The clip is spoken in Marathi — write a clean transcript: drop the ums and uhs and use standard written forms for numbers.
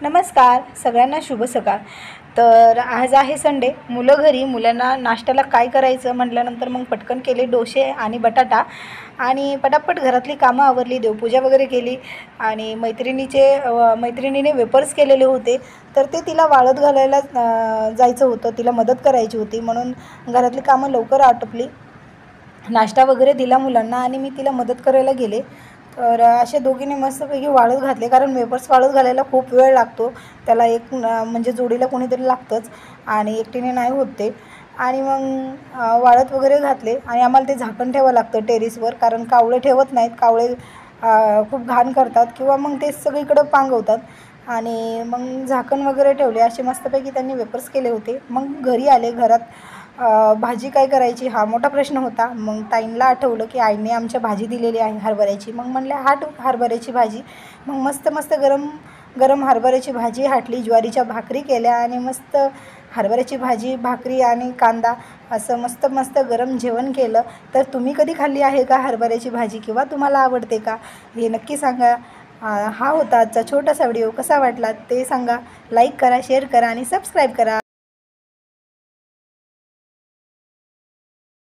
नमस्कार सगळ्यांना, शुभ सकाळ. तर आज आहे संडे, मुलं घरी. मुलांना नाश्त्याला काय करायचं म्हटल्यानंतर मग पटकन केले डोसे आणि बटाटा आणि पटापट घरातली कामं आवरली, देवपूजा वगैरे केली. आणि मैत्रिणीने वेपर्स केलेले होते, तर ते तिला वाळत घालायला जायचं होतं, तिला मदत करायची होती, म्हणून घरातली कामं लवकर आटोपली. नाश्ता वगैरे दिला मुलांना आणि मी तिला मदत करायला गेले. तर असे दोघींनी मस्तपैकी वाळत घातले, कारण वेपर्स वाळत घालायला खूप वेळ लागतो. त्याला एक म्हणजे जोडीला कोणीतरी लागतंच आणि एकटीने नाही होत ते. आणि मग वाळत वगैरे घातले आणि आम्हाला ते झाकण ठेवावं लागतं टेरेसवर, कारण कावळे ठेवत नाहीत. कावळे खूप घाण करतात किंवा मग ते सगळीकडं पांगवतात. आणि मग झाकण वगैरे ठेवले. असे मस्तपैकी त्यांनी वेपर्स केले होते. मग घरी आले. घरात भाजी काय करायची हा मोठा प्रश्न होता. मग ताईंला आठवलं की आईने आमच्या भाजी दिलेली आहे हरभऱ्याची. मग म्हणले हरभऱ्याची भाजी. मग मस्त गरम गरम हरभऱ्याची भाजी हाटली, ज्वारीच्या भाकरी केल्या आणि मस्त हरभऱ्याची भाजी, भाकरी आणि कांदा असं मस्त गरम जेवण केलं. तर तुम्ही कधी खाल्ली आहे का हरभऱ्याची भाजी, किंवा तुम्हाला आवडते का हे नक्की सांगा. हा होता आजचा छोटासा व्हिडिओ. कसा वाटला ते सांगा. लाईक करा, शेअर करा आणि सबस्क्राईब करा.